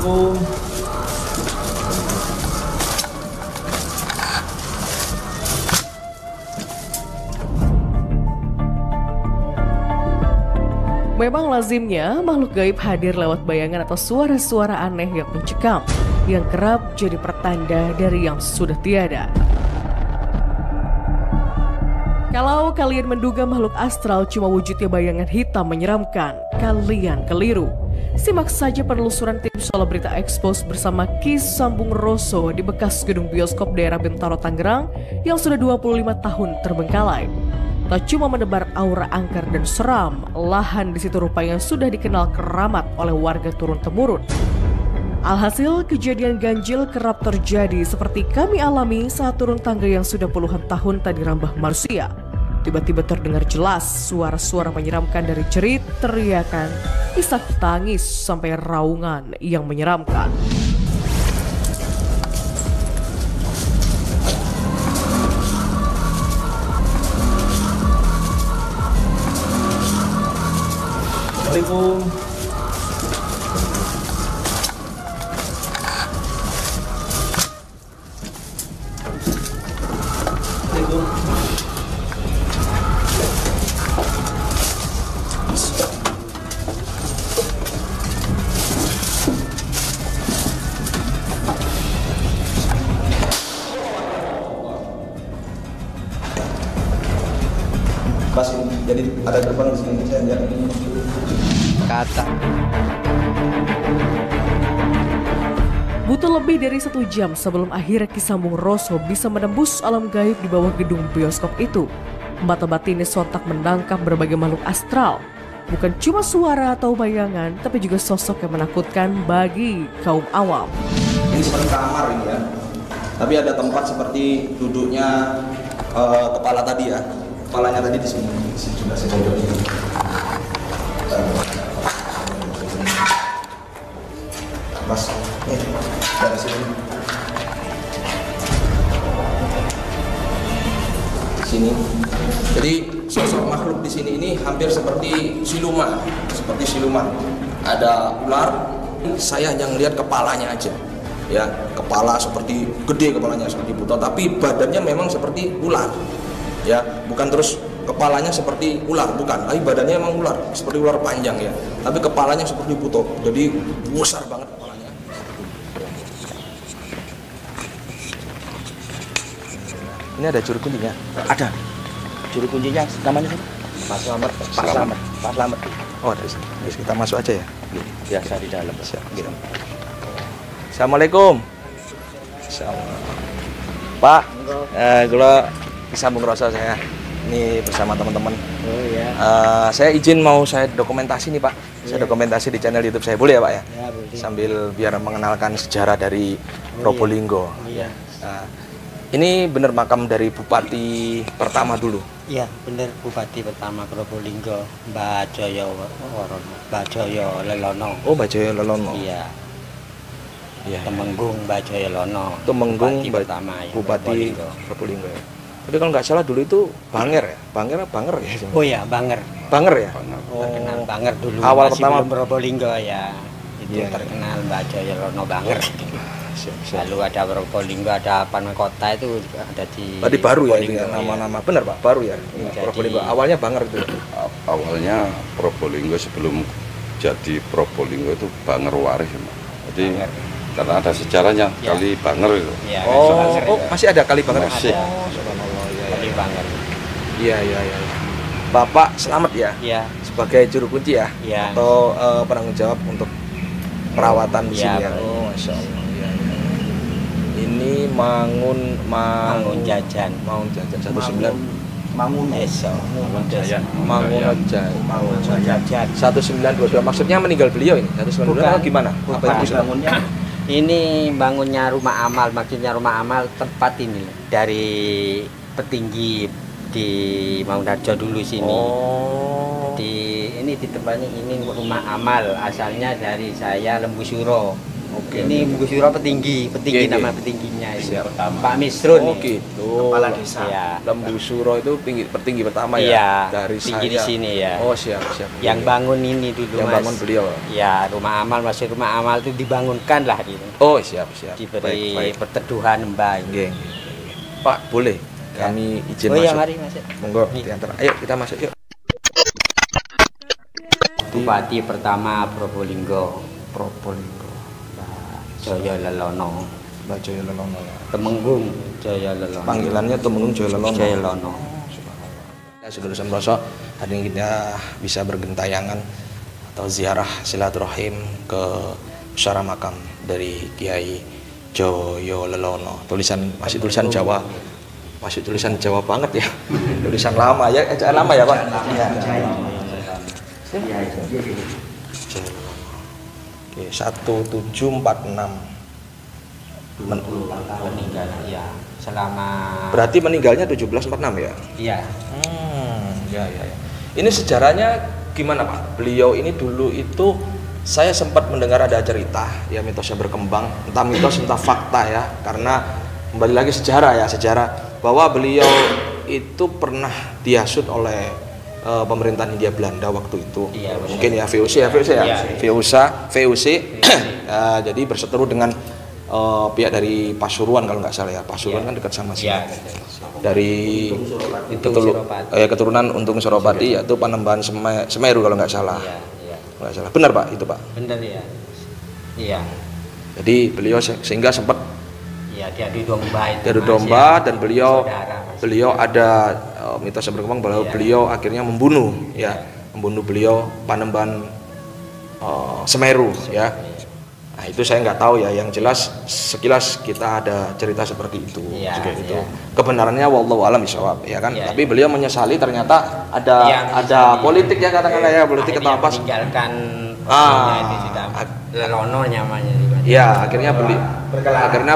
Assalamualaikum. Memang lazimnya makhluk gaib hadir lewat bayangan atau suara-suara aneh yang mencekam, yang kerap jadi pertanda dari yang sudah tiada. Kalau kalian menduga makhluk astral cuma wujudnya bayangan hitam menyeramkan, kalian keliru. Simak saja penelusuran tim Solo Berita Expose bersama Ki Sambung Roso di bekas gedung bioskop daerah Bintaro, Tangerang yang sudah 25 tahun terbengkalai. Tak cuma menebar aura angker dan seram, lahan di situ rupanya sudah dikenal keramat oleh warga turun-temurun. Alhasil, kejadian ganjil kerap terjadi seperti kami alami saat turun tangga yang sudah puluhan tahun tak dirambah manusia. Tiba-tiba terdengar jelas suara-suara menyeramkan dari jerit, teriakan, isak tangis sampai raungan yang menyeramkan. Assalamualaikum. Pas ini, jadi ada gerbang di sini, saya lihat ini. Kata. Butuh lebih dari 1 jam sebelum akhirnya Ki Sambung Roso bisa menembus alam gaib di bawah gedung bioskop itu. Mata batinnya sontak menangkap berbagai makhluk astral. Bukan cuma suara atau bayangan, tapi juga sosok yang menakutkan bagi kaum awam. Ini seperti kamar ini ya. Tapi ada tempat seperti duduknya kepala tadi ya. Kepalanya tadi di sini. Di sini sudah saya coba ini. Mas, dari sini. Sini. Jadi sosok makhluk di sini ini hampir seperti siluman, Ada ular, saya hanya ngelihat kepalanya aja. Ya, kepala seperti gede kepalanya seperti buto, tapi badannya memang seperti ular. Ya, bukan terus kepalanya seperti ular, bukan. Tapi badannya memang ular, seperti ular panjang ya. Tapi kepalanya seperti buto, jadi besar banget kepalanya. Ini ada juru kuncinya? Ada. Juru kuncinya namanya siapa? Pak Slamet. Pak Slamet. Oh, ada. Terus kita masuk aja ya. Biasa di dalam. Siap. Gitu. Assalamualaikum. Pak, kalau Sambung Roso saya ini bersama teman-teman. Oh iya. Saya izin mau saya dokumentasi nih Pak. Saya dokumentasi di channel YouTube saya, boleh ya Pak ya? Ya, boleh. Sambil biar mengenalkan sejarah dari Probolinggo. Iya. Ini benar makam dari Bupati pertama dulu. Iya, bener Bupati pertama Probolinggo, Mbak Joyo Worono, Mbak Joyo Lelono. Oh, Mbak Joyo Lelono. Iya. Iya. Temenggung Mbak Joyo Lelono. Temenggung Bupati pertama ya. Bupati Probolinggo ya. Tapi kalau nggak salah dulu itu Banger ya? Banger ya? Oh ya, Banger. Banger ya? Terkenal Banger dulu. Awal masih pertama belum Probolinggo ya. Itu Iya, terkenal Mbak Joyo Lelono Banger. Siap. Lalu ada Probolinggo, ada Panakota itu ada di. Tadi baru ya itu Probolinggo, ya nama-nama. Benar Pak, baru ya. Jadi- Probolinggo. Awalnya Banger itu. Awalnya Probolinggo sebelum jadi Probolinggo itu Banger Waris ya, Pak. Jadi Banger. karena ada sejarahnya Ya. kali Banger itu. Iya, Oh, Banger oh, itu. masih ada kali Banger. Masih. Oh, subhanallah. Kali Banger. Iya. Bapak selamat ya Iya. sebagai juru kunci ya, Iya. atau penanggung jawab untuk perawatan di Iya, sini ya. betul. Oh, masya Allah. Iya. Ini Mangun Jajan. 19 Mangun Eso. Mangun Jaya. Mangun Jajan. 1922. Maksudnya meninggal beliau ini 1922 Bukan. atau gimana? Apa itu maksudnya? Bangunnya. Ini bangunnya rumah amal, maksudnya rumah amal tempat ini dari petinggi di Mangunarjo dulu sini. Oh. Ini di tempatnya ini rumah amal, asalnya dari saya Lembu Suro. Oke. Ini Munggu Suro petinggi Oke, nama oke. petingginya ini. Siap. Pak Misrun. Oh gitu. Kepala desa. Iya. Lembu Suro itu petinggi pertama ya Iya, dari tinggi saya. di sini ya. Oh siap. Yang bangun ini dulu Yang Mas. bangun beliau. Ya, rumah amal masih rumah amal itu dibangunkan lah gitu. Oh siap. Diberi Baik. perteduhan mbak. Nggih. Pak boleh Ya. kami izin Oh masuk. ya mari Mas. Monggo Nih. diantar. Ayo kita masuk yuk. Bupati pertama Probolinggo, Probolinggo. Jaya Lelono, Mbak Jaya Lelono ya. Temenggung Jaya Lelono. Panggilannya Temenggung Jaya Lelono. Jaya Lelono. Ya, saudara Samroso, hari ini kita bisa bergentayangan atau ziarah silaturahim ke Syara makam dari Kiai Jaya Lelono. Masih tulisan Jawa. Masih tulisan Jawa banget ya. Tulisan lama ya, ejaan lama ya, Pak. Oke, 1746. Meninggal ya selama. Berarti meninggalnya 1746 ya? Iya. Ya. Ini sejarahnya gimana Pak? Beliau ini dulu itu saya sempat mendengar ada cerita, ya mitosnya berkembang, entah mitos entah fakta ya, karena kembali lagi sejarah bahwa beliau itu pernah dihasut oleh pemerintahan Hindia Belanda waktu itu. Iya, benar. Mungkin ya VOC ya. Iya. VOC. Jadi berseteru dengan pihak dari Pasuruan kalau nggak salah ya. Pasuruan kan dekat sama sini. Iya. Dari Untung Suropati. keturunan Untung Suropati yaitu Panembahan Semeru kalau nggak salah. Iya. Nggak salah. Benar Pak itu Pak. Benar ya. Iya. Jadi beliau sehingga sempat Iya, diadu domba itu. diadu Mas, domba ya. dan beliau Saudara, Mas. beliau ada mitos yang berkembang bahwa Iya. beliau akhirnya membunuh membunuh beliau Panembahan Semeru ya. Nah itu saya nggak tahu ya, yang jelas sekilas kita ada cerita seperti itu. Iya, Juga itu iya. kebenarannya wallahu alam bishawab ya kan. Iya, Tapi beliau menyesali ternyata ada Iya, ada menyesali. politik ya katakanlah ya, politik atau Akhirnya apa. meninggalkan Ah. itu sudah Lelono namanya. Ya akhirnya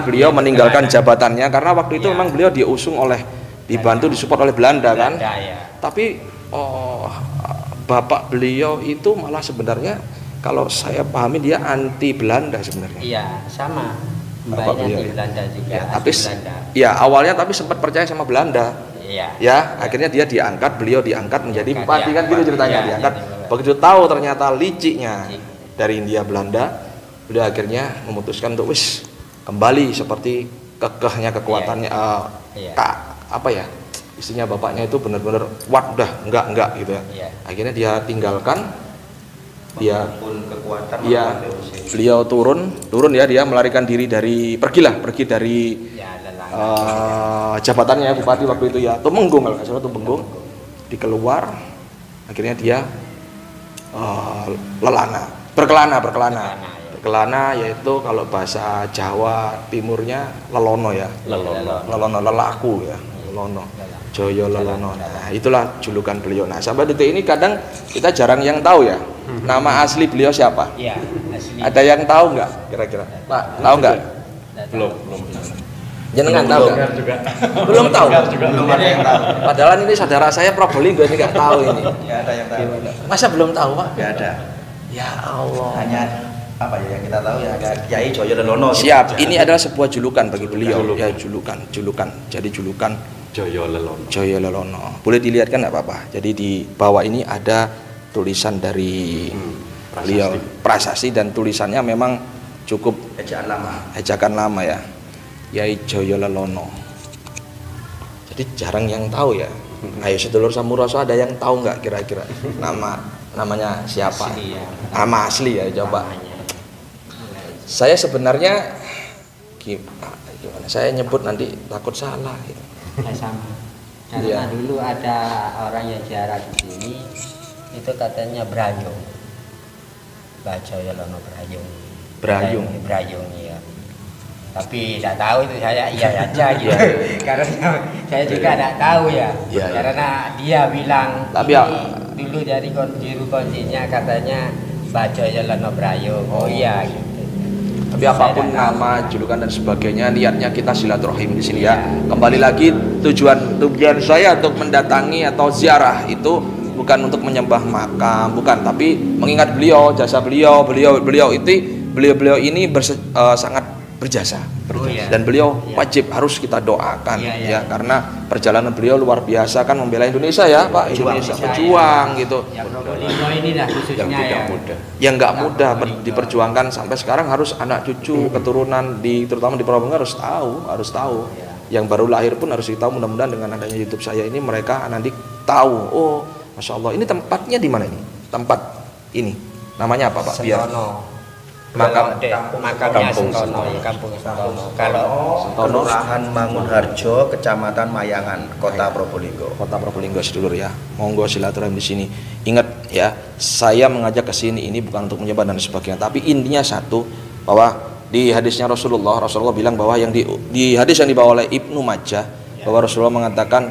beliau meninggalkan jabatannya karena waktu itu Iya. memang beliau diusung oleh dibantu disupport oleh Belanda kan. Belanda, ya. Tapi bapak beliau itu malah sebenarnya kalau saya pahami dia anti Belanda sebenarnya. Iya, sama. Bapak Mbaknya beliau di ya. Belanda juga. Ya, asli tapi Belanda. ya awalnya tapi sempat percaya sama Belanda. Iya. Ya, akhirnya beliau diangkat menjadi Diangkat, bupati ya, kan gitu bupati, ceritanya ya, diangkat. jadi Begitu tahu ternyata liciknya Licik. dari Hindia Belanda, udah akhirnya memutuskan untuk kembali seperti kekehnya kekuatannya Iya. apa ya? Istrinya bapaknya itu benar-benar udah enggak gitu ya. Iya. Akhirnya dia tinggalkan dia kekuatan beliau turun ya, dia melarikan diri pergi dari Ya, Lelono. jabatannya bupati waktu itu ya, Tumenggung kalau nggak salah Tumenggung, dikeluar akhirnya dia berkelana yaitu kalau bahasa Jawa timurnya lelono ya, lelono lelaku ya, lelono Jaya Lelono. Nah itulah julukan beliau. Nah sampai detik ini kadang kita jarang yang tahu ya nama asli beliau siapa. Iya, asli. Ada yang tahu nggak kira-kira Pak, tahu nggak? belum Jenengan tahu nggak? Belum tahu. belum ada yang tahu. Padahal ini saudara saya Probolinggo ini nggak tahu ini. Ya ada yang tahu. Masa belum tahu Pak? Ya ada. Ya Allah. Hanya apa ya yang kita tahu ya Kiai Jaya Lelono. Siap. Ini adalah sebuah julukan bagi beliau. Ya julukan. Jadi julukan Jaya Lelono. Jaya Lelono. Boleh dilihatkan nggak apa-apa. Jadi di bawah ini ada tulisan dari beliau, prasasti, dan tulisannya memang cukup ejakan lama ya. Kiai Jaya Lelono. Jadi jarang yang tahu ya. Ayo sedulur Samuraso, ada yang tahu nggak kira-kira namanya siapa? Asli, ya. Nama asli ya, coba. Namanya. Saya sebenarnya gimana? Saya nyebut nanti takut salah gitu. Ya, sama. Karena Iya. dulu ada orang yang ziarah di sini, itu katanya Brayung. Mbak Jaya Lelono Brayung. Brayung ya. Tapi tidak tahu itu, saya iya aja gitu. Karena saya juga tidak tahu ya. Iya. Karena dia bilang Tapi ini dulu dari juru kuncinya katanya Mbak Jaya Lelono Brayung. Oh iya gitu. Tapi apapun nama, julukan dan sebagainya, niatnya kita silaturahim di sini ya. Kembali lagi tujuan saya untuk mendatangi atau ziarah itu bukan untuk menyembah makam, bukan, tapi mengingat beliau, jasa beliau itu beliau-beliau ini sangat berjasa. iya. Dan beliau Iya. wajib harus kita doakan Iya, iya. ya, karena perjalanan beliau luar biasa kan membela Indonesia ya Pak. Indonesia pejuang gitu. Ya Probolinggo ini lah khususnya Yang tidak ya. mudah. Yang nggak mudah diperjuangkan sampai sekarang, harus anak cucu keturunan terutama di Probolinggo harus tahu. Yang baru lahir pun harus tahu. Mudah-mudahan dengan adanya YouTube saya ini mereka nanti tahu. Oh, masya Allah, ini tempatnya di mana ini? Tempat ini namanya apa Pak? Biar Sentono. makam Makamnya Kampung Sentono, Sentono. ya, Kampung Sentono. Kalau Sentono, Kelurahan Mangunharjo, Kecamatan Mayangan, Kota Probolinggo. Kota Probolinggo sedulur ya. Monggo silaturahmi di sini. Ingat ya, saya mengajak ke sini ini bukan untuk menyebar dan sebagainya, tapi intinya satu, bahwa di hadisnya Rasulullah bilang bahwa yang di hadis yang dibawa oleh Ibnu Majah, bahwa Rasulullah mengatakan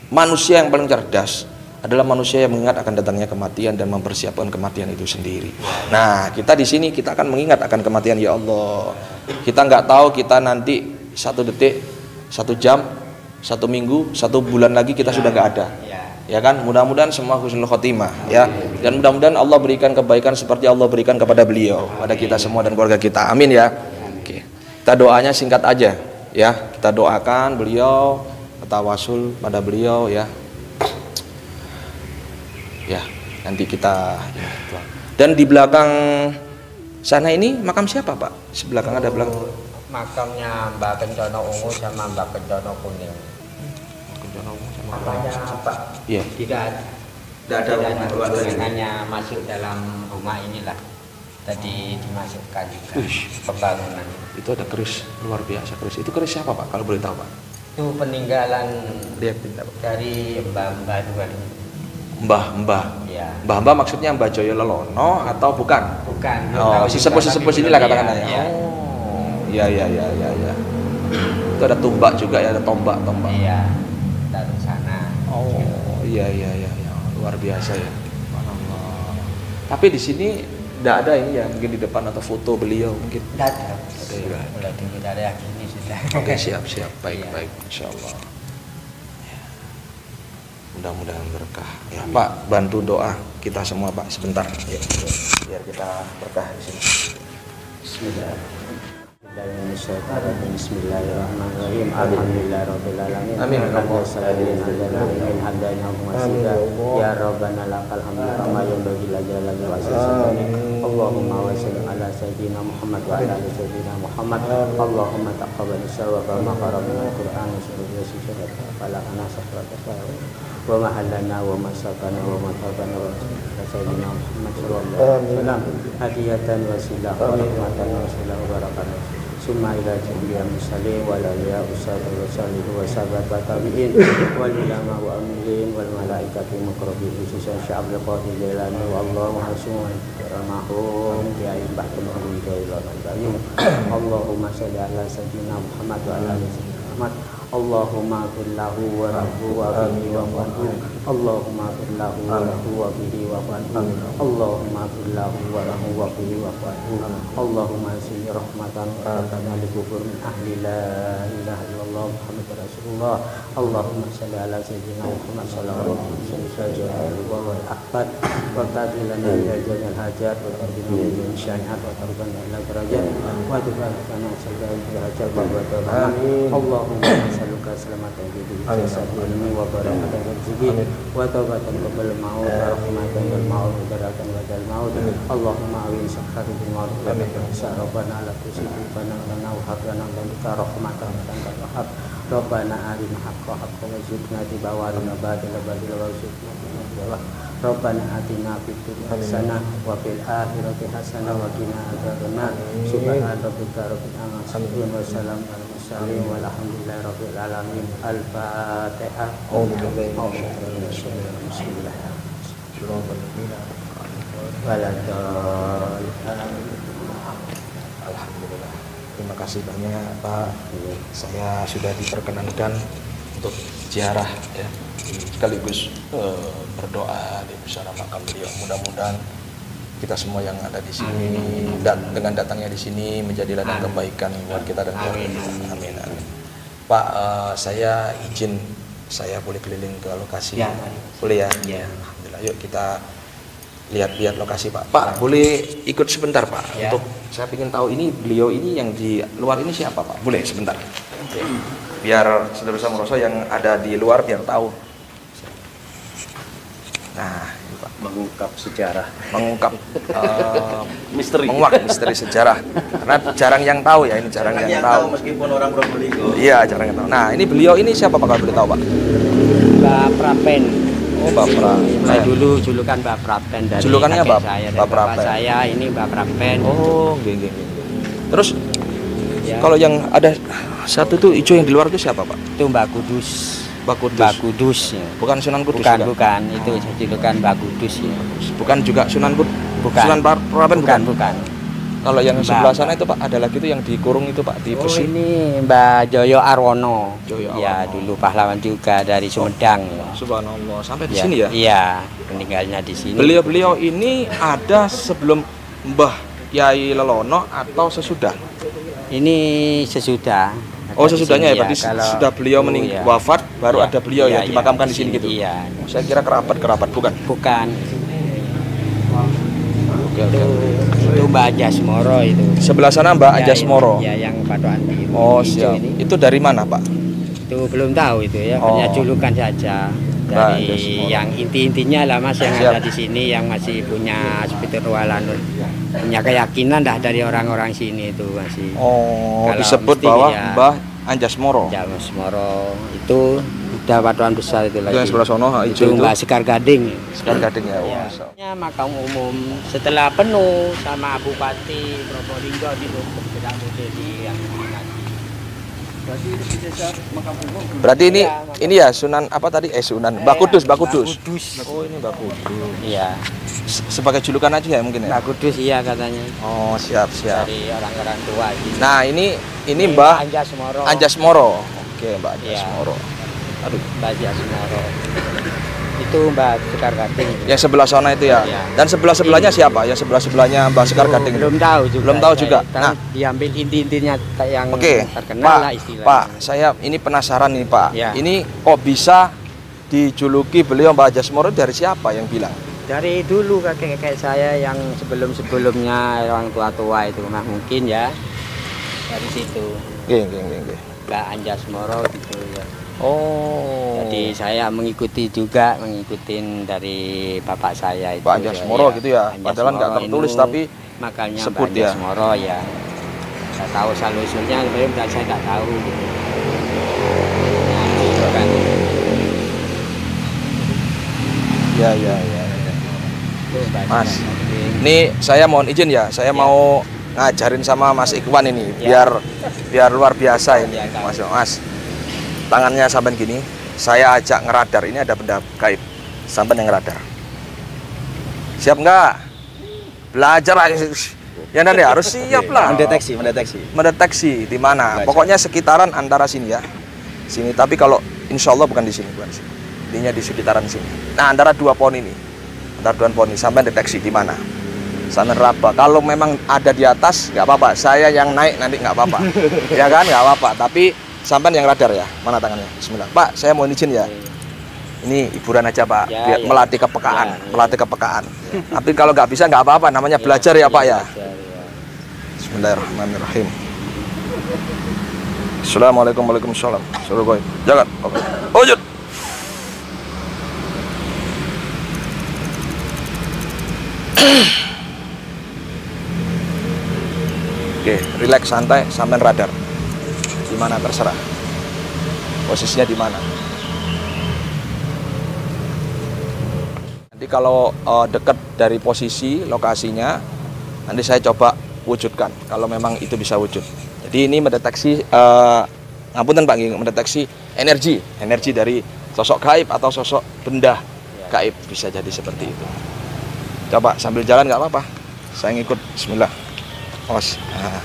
manusia yang paling cerdas adalah manusia yang mengingat akan datangnya kematian dan mempersiapkan kematian itu sendiri. Nah, kita di sini kita akan mengingat akan kematian ya Allah. Kita nggak tahu kita nanti 1 detik, 1 jam, 1 minggu, 1 bulan lagi kita sudah nggak ada. Ya kan? Mudah-mudahan semua husnul khotimah ya. Dan mudah-mudahan Allah berikan kebaikan seperti Allah berikan kepada beliau, pada kita semua dan keluarga kita. Amin ya. Oke. Kita doanya singkat aja ya. Kita doakan beliau, tawasul pada beliau ya. Ya, nanti kita dan di belakang sana ini makam siapa Pak? Sebelakang ada belakang. makamnya Mbak Kencono Ungu sama Mbak Kencono Kuning. Makanya Pak Iya. tidak ada hubungan, hanya masuk dalam rumah inilah. Tadi dimasukkan juga pembangunan. Itu ada keris luar biasa keris. Itu keris siapa Pak? Kalau boleh tahu Pak? Itu peninggalan Lihat tidak Pak? dari Mbah dua ini. Mbah. Ya. Mbah maksudnya Mbah Joyo Lelono atau bukan? Bukan. Oh, sesepuh inilah katakan ya. Iya. Oh, iya. Itu ada tumbak juga ya, ada tombak. Iya. Dari sana. Oh, iya. Luar biasa ya. Subhanallah. Tapi di sini tidak ada ini ya, mungkin di depan atau foto beliau mungkin. Tidak ada. Ada ya. Mulai dari ini sudah. Oke, siap. Baik, Iya. insyaallah. Mudah-mudahan berkah ya Pak, bantu doa kita semua Pak sebentar ya, biar kita berkah di sini. Bismillahirrahmanirrahim. Alhamdulillahirabbil alamin. Amin. Ya Rabbana lakal hamdu kama yanbaghi li jalali wajhika. Allahumma wa sallim ala sayyidina Muhammad wa ala ali sayyidina Muhammad. Allahumma taqabbal sawaba ma qara'na al-Qur'an wa sunnah falaqana safrata wa mahallana wa masakana wa matabana wa sayyidina Muhammad sallallahu alaihi wasallam hadiyatan wasilah wa rahmatan wasilah wa barakatuh. Summa ila jami'il muslimin wal awliya wa salihin wa sahabat wa tabi'in wal ulama wa amilin wal malaikati muqarrabin khususan Syaikhul Qadir Jailani wa Allahu hasbuhum rahmahum ya imbah kullu jailani. Allahumma shalli ala sayyidina Muhammad wa ala ali sayyidina Muhammad. Allahumma billahu wa rabbu wa bihi wa qanhu. Allahumma billahu wa rabbu wa bihi wa qanhu. Allahumma billahu wa rabbu wa bihi wa qanhu. Allahumma sini rahmatan wa barakatan li kubur min ahli la ilaha illallah Muhammadur Rasulullah. Allahumma shalli ala sayyidina Muhammad sallallahu alaihi wasallam wa al-ahfad wa tadilana ila jannal hajat wa tadilana ila syai'at wa tarbana ila darajat wa tubarakana sallallahu alaihi wa sallam. Allahumma saluka selamatan di jasad ilmi wa barakatan rezeki wa taubatan qabla maut wa rahmatan wal maut wa daratan wa dal maut. Allahumma awin sakhari bil maut wa rabbana la tusibana lana wa hablana lana rahmatan wa wahab. Rabbana arina haqqa haqqa wa zidna tibawarina badala badala wa zidna tibawa. Rabbana atina fid dunya hasanah wa fil akhirati hasanah wa qina adzabannar. Subhana rabbika rabbil izzati wa salamun alal mursalin walhamdulillahi rabbil alamin. Al-Fatihah. Alhamdulillah. Terima kasih banyak Pak. Saya sudah diperkenankan untuk ziarah ya, sekaligus berdoa di musyawarah makam beliau. Mudah-mudahan kita semua yang ada di sini dan dengan datangnya di sini menjadi ladang kebaikan buat kita dan keluarga kita. Amin. Pak, saya izin, saya boleh keliling ke lokasi? Ya. Boleh ya? Ya. Alhamdulillah. Yuk kita lihat lokasi Pak. Pak, boleh ikut sebentar Pak? Ya. Untuk saya ingin tahu ini beliau ini yang di luar ini siapa Pak? Boleh sebentar? Oke. Biar saudara Samoroso yang ada di luar biar tahu. Nah, ini Pak. Mengungkap sejarah, Mengungkap misteri. menguak misteri sejarah. Karena jarang yang tahu ya, ini jarang yang tahu. meskipun orang Probolinggo. Iya, jarang yang tahu. Nah, ini beliau ini siapa Pak kalau boleh tahu Pak? Mbak Prapen. Oh, Mbak Prapen. Saya dulu julukan Mbak Prapen dari Julukannya kakek Mbak- saya, dari Mbak bapak Prapen. saya ini Mbak Prapen. Oh, nggih. Terus Ya, kalau yang ada satu tuh hijau yang di luar itu siapa Pak? itu Mbak Kudus. Mbak Kudus. Mbak Kudus ya. Bukan Sunan Kudus Bukan, juga? bukan. Itu julukan Mbak Kudus ya. Bukan juga Sunan Kudus. Bukan. Sunan Prapen Bukan, bukan. bukan. Kalau yang Mbak. sebelah sana itu Pak ada lagi tuh yang dikurung itu Pak di Oh, besi. ini Mbak Joyo Arwono. Joyo Ya, Arwono. dulu pahlawan juga dari Sumedang ya. Subhanallah, sampai di Ya, sini ya. Iya, meninggalnya di sini. Beliau-beliau ini ada sebelum Mbah Yai Lelono atau sesudah? Ini sesudah. Oh, Ada di sesudahnya sini ya, berarti kalau sudah beliau dulu meninggal ya. wafat baru Iya, ada beliau iya, ya dimakamkan iya, di sini gitu. Iya. Saya kira kerabat bukan. Bukan. Oke. Itu Mbak Jasmoro itu. Sebelah sana Mbak Ya, Anjasmoro. Ya, yang Patokan Biru. Oh, hijau siap. ini. Itu dari mana, Pak? Itu belum tahu itu ya, Oh. hanya julukan saja. Mbak Dari Jasmoro. yang inti-intinya lah Mas yang Siap. ada di sini yang masih punya spiritualan, punya keyakinan dah dari orang-orang sini itu masih. Oh, Kalau disebut mesti bahwa ya. Mbah Anjasmoro. Jasmoro itu udah patokan besar itu lagi. Itu yang sebelah sono, hijau Itu itu. Mbak Sekar Gading. Sekar Gading ya. Ya. Oh, Ya, makam umum setelah penuh sama Bupati Probolinggo ditutup tidak boleh di yang ini lagi. berarti ini Iya, makam- ini ya Sunan apa tadi? Sunan Mbah Kudus, Mbah Kudus. Oh, ini Mbah Kudus. Iya, Sebagai julukan aja ya mungkin ya. Mbak Kudus iya katanya Oh, siap. dari orang-orang tua. Gitu. Nah, ini Mbah Anjasmoro. Anjasmoro. Oke, Mbak Iya. Anjasmoro. Aduh, Mbak Anjasmoro. Itu Mbak Sekar Gading. yang sebelah sana itu ya. Iya. Dan sebelah-sebelahnya siapa? Yang sebelah-sebelahnya Mbah Sekar Gading. Belum tahu juga. Belum tahu saya. juga. Tahu Nah. diambil inti-intinya yang Oke, terkenal Pak, lah istilahnya. Pak, saya ini penasaran nih Pak. Ya. Ini kok bisa dijuluki beliau Mbah Anjasmoro dari siapa yang bilang? Dari dulu kakek-kakek saya yang sebelum-sebelumnya orang tua-tua itu mah mungkin ya dari situ Nggih. Mbak Anjasmoro gitu ya. Oh. Jadi saya mengikutin dari bapak saya itu. Pak Anjasmoro gitu ya. Anjasmoro Padahal nggak tertulis itu, tapi makanya sebut Mbak ya. Anjasmoro ya. Saya tahu usulnya belum saya nggak tahu gitu. Nah, gitu kan. ya. Itu Mbak Mas. Gading. Ini saya mohon izin ya. Saya mau ngajarin sama Mas Ikhwan ini Ya. biar luar biasa ini. Ya, kawan. Mas. Tangannya sampai gini. Saya ajak ngeradar. Ini ada benda gaib. Sampai yang ngeradar. Siap nggak? Belajar aja. Ya nanti harus siap lah. Mendeteksi di mana. Belajar. Pokoknya sekitaran antara sini ya. Sini. Tapi kalau insya Allah bukan di sini, bukan di sini. Intinya di sekitaran sini. Nah, antara dua pohon ini. Antara dua pohon ini sampai deteksi di mana. Sampai raba. Kalau memang ada di atas nggak apa-apa. Saya yang naik nanti nggak apa-apa. Ya kan nggak apa-apa. Tapi sampai yang radar ya. Mana tangannya? Bismillah. Pak, saya mohon izin ya. Ini hiburan aja Pak. Ya, Biar ya. melatih kepekaan. Ya, ya. Melatih kepekaan. Tapi kalau nggak bisa nggak apa-apa. Namanya belajar ya Pak ya. Belajar, ya. Bismillahirrahmanirrahim. Assalamualaikum warahmatullahi wabarakatuh. Suruh goib. Jangan. Oke. Wujud. Oke, relax santai sampai radar. Di mana terserah. Posisinya di mana. Nanti kalau dekat dari posisi lokasinya, nanti saya coba wujudkan kalau memang itu bisa wujud. Jadi ini mendeteksi ngapunten Pak, mendeteksi energi dari sosok gaib atau sosok benda gaib, bisa jadi seperti itu. Coba sambil jalan nggak apa-apa. Saya ngikut. Bismillah. Awas. Nah.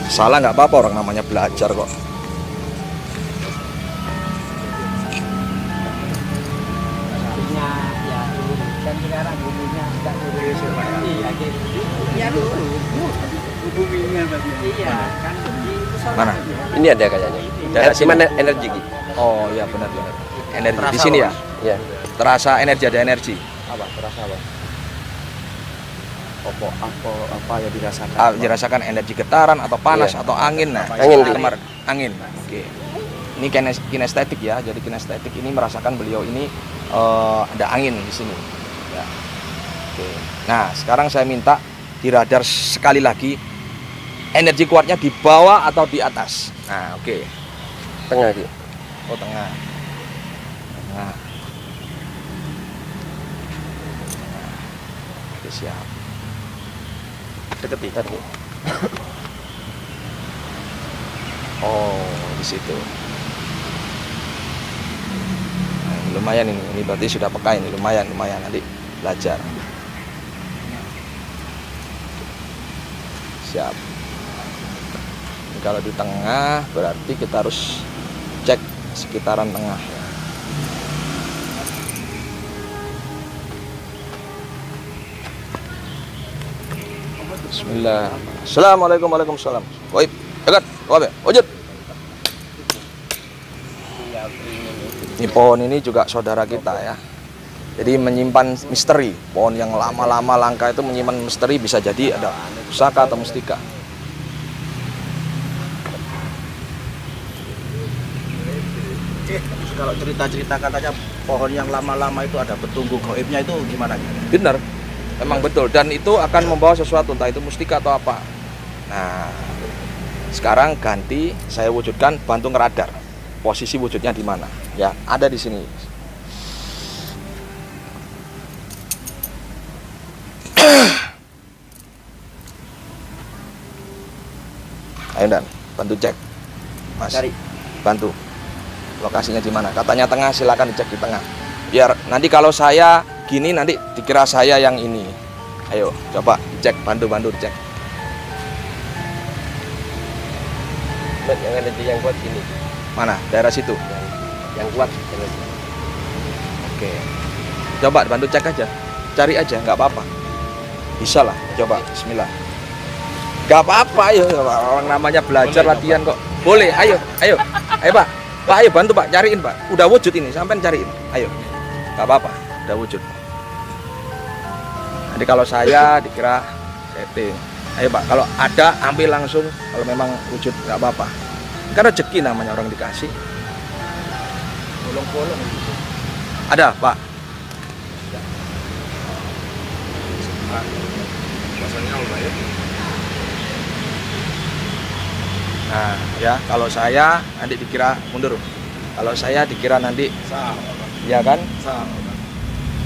Salah nggak apa-apa, orang namanya belajar kok. Artinya ya dulu kan kita sekarang buminya sudah turun. Iya, gitu. Iya dulu. Buminya iya, kan di Mana? Ini ada kayaknya. Daerah mana energi Ki? Oh iya benar-benar. Energi di Terasa sini ya. apa? Iya. Terasa energi, ada energi. Apa? Terasa apa? Apa yang dirasakan? Dirasakan energi getaran atau panas Iya. atau angin. Nah, Angin, Dik. kemarin angin. Oke. Ini kinestetik ya. Jadi kinestetik ini merasakan beliau ini ada angin di sini. Ya. Oke. Nah, sekarang saya minta di radar sekali lagi energi kuatnya di bawah atau di atas. Nah, oke. Tengah Ki. Oh, tengah. Tengah. Oke, siap. Deketin Ki. Oh, di situ. Nah, ini lumayan ini berarti sudah peka ini, lumayan nanti belajar. Siap. Ini kalau di tengah berarti kita harus cek sekitaran tengah. Bismillah. Assalamualaikum warahmatullahi wabarakatuh. Baik, dekat, wabe, wujud. Ini pohon ini juga saudara kita ya. Jadi menyimpan misteri. Pohon yang lama-lama langka itu menyimpan misteri, bisa jadi ada pusaka atau mustika. Kalau cerita-cerita katanya pohon yang lama-lama itu ada petunggu gaibnya, itu gimana? Benar, memang betul. Dan itu akan membawa sesuatu, entah itu mustika atau apa. Nah, sekarang ganti saya wujudkan bantu ngeradar. Posisi wujudnya di mana? Ya, ada di sini. Ayo Dan, bantu cek. Mas, Cari. bantu. Lokasinya di mana? Katanya tengah, silakan dicek di tengah. Biar nanti kalau saya gini nanti dikira saya yang ini. Ayo, coba dicek, bantu dicek. Yang energi yang kuat gini. Mana? Daerah situ. Yang kuat energi. Oke. Coba bantu cek aja. Cari aja, nggak apa-apa. Bisa lah, coba. Bismillah. Nggak apa-apa, ayo. Orang namanya belajar latihan kok. Boleh, ayo. Ayo Pak. Pak, ayo bantu Pak, cariin Pak. Udah wujud ini, sampean cariin. Ayo. Nggak apa-apa, udah wujud. Nanti kalau saya dikira setting. Ayo Pak, kalau ada ambil langsung. Kalau memang wujud nggak apa-apa. Kan rezeki namanya, orang dikasih. Bolong-bolong gitu. Ada Pak. Nah, ya kalau saya nanti dikira mundur. Kalau saya dikira nanti, ya kan?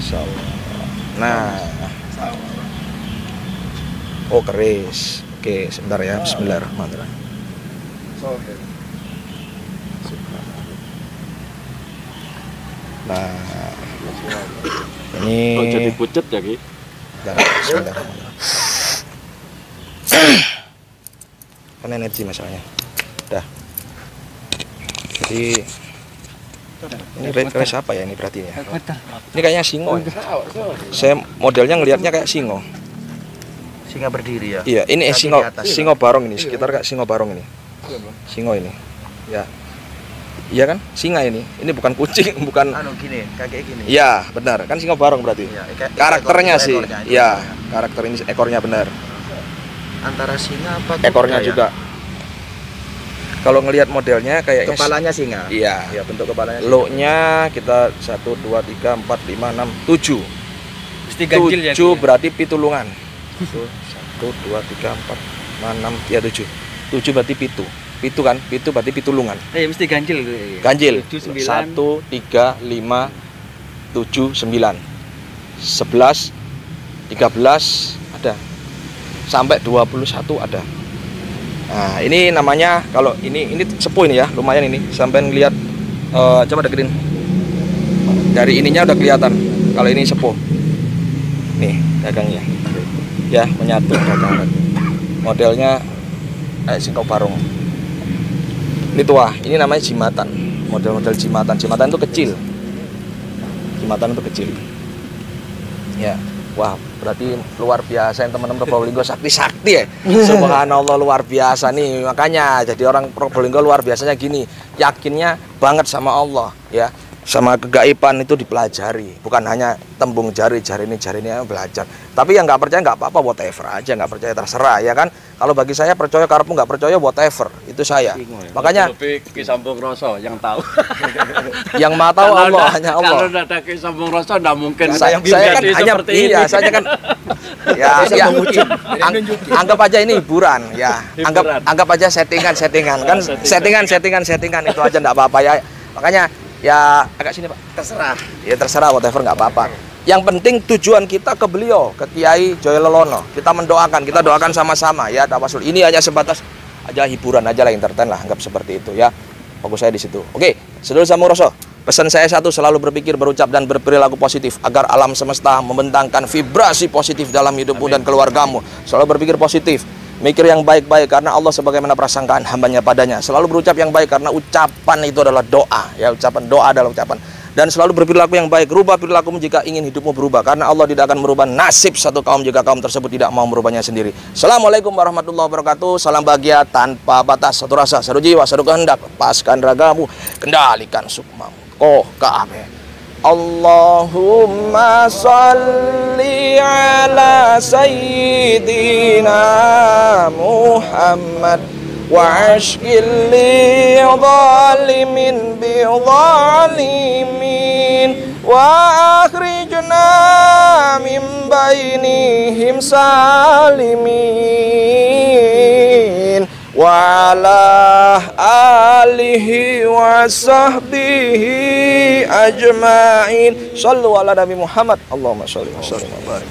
Insyaallah. Nah, oh keris. Oke, sebentar ya. Bismillahirrahmanirrahim. Nah, ini. Kok jadi pucet ya Ki? Bismillahirrahmanirrahim. Kan energi masalahnya. Dah. Jadi ini keris apa ya ini berarti ya? Ini kayaknya singo. Ya. Saya modelnya ngelihatnya kayak singo. Singa berdiri ya. Iya, ini Kaki singo, di atas. singo barong ini, sekitar kayak singo barong ini. Singo ini. Ya. Iya kan? Singa ini. Ini bukan kucing, bukan. Anu gini, kayak gini. Iya, benar. Kan singo barong berarti. Iya, Karakternya sih. ekornya itu. Iya, karakter ini ekornya benar. Antara singa apa Ekornya kuda ya? juga. Kalau ngelihat modelnya kayaknya Kepalanya singa. iya. Iya, bentuk kepalanya. Lo-nya kita 1 2 3 4 5 6 7. Mesti ganjil ya. 7 berarti pitulungan. 1 2 3 4 5 6 ya 7. 7 berarti pitu. Pitu kan? Pitu berarti pitulungan. Mesti ganjil. Ganjil. 7, 1 9. 3 5 7 9. 11 13 ada. Sampai 21 ada. Nah, ini namanya kalau ini sepuh ini ya, lumayan ini. Sampai ngelihat coba deketin. Dari ininya udah kelihatan kalau ini sepuh. Nih, dagangnya. Ya, menyatu dagang. Modelnya kayak singkong barong. Ini tua, ini namanya jimatan. Model-model jimatan. Jimatan itu kecil. Jimatan itu kecil. Ya, wah berarti luar biasa yang teman-teman Probolinggo sakti-sakti ya. Subhanallah luar biasa nih. Makanya jadi orang Probolinggo luar biasanya gini, yakinnya banget sama Allah ya. Sama kegaiban itu dipelajari, bukan hanya tembung jari ini belajar. Tapi yang nggak percaya nggak apa-apa, whatever aja, nggak percaya terserah ya kan. Kalau bagi saya percaya karepmu, nggak percaya whatever, itu saya. Makanya lebih Ki Sambung Roso yang tahu. yang maha tahu Allah, hanya Allah. Kalau ada Ki Sambung Roso nggak mungkin Saya kan jadi hanya seperti ini. iya, saya kan ya, anggap aja ini hiburan ya. Anggap aja settingan kan settingan itu aja nggak apa-apa ya. Makanya ya agak sini Pak, terserah. Ya terserah whatever nggak apa-apa. Yang penting tujuan kita ke beliau, ke Kiai Joyolelono. Kita mendoakan, kita doakan sama-sama ya tawasul. Ini hanya sebatas aja hiburan aja lah, entertain lah, anggap seperti itu ya. Fokus saya di situ. Oke, Sedulur Sambung Roso. Pesan saya satu, selalu berpikir, berucap dan berperilaku positif agar alam semesta membentangkan vibrasi positif dalam hidupmu dan keluargamu. Selalu berpikir positif. Mikir yang baik-baik karena Allah sebagaimana prasangkaan hambanya padanya. Selalu berucap yang baik karena ucapan itu adalah doa ya, ucapan doa adalah ucapan. Dan selalu berperilaku yang baik, rubah perilakumu jika ingin hidupmu berubah karena Allah tidak akan merubah nasib satu kaum jika kaum tersebut tidak mau merubahnya sendiri. Assalamualaikum warahmatullahi wabarakatuh. Salam bahagia tanpa batas, satu rasa, satu jiwa, satu kehendak. Lepaskan ragamu, kendalikan sukmamu. Oh Ka'bah. Allahumma salli ala sayyidina Muhammad wa ashqil li zalimin bi zalimin wa akhrijna min bainihim salimin wa ala alihi wa sahbihi ajma'in. Sallu ala Nabi Muhammad. Allahumma shalli wa sallim wa barik.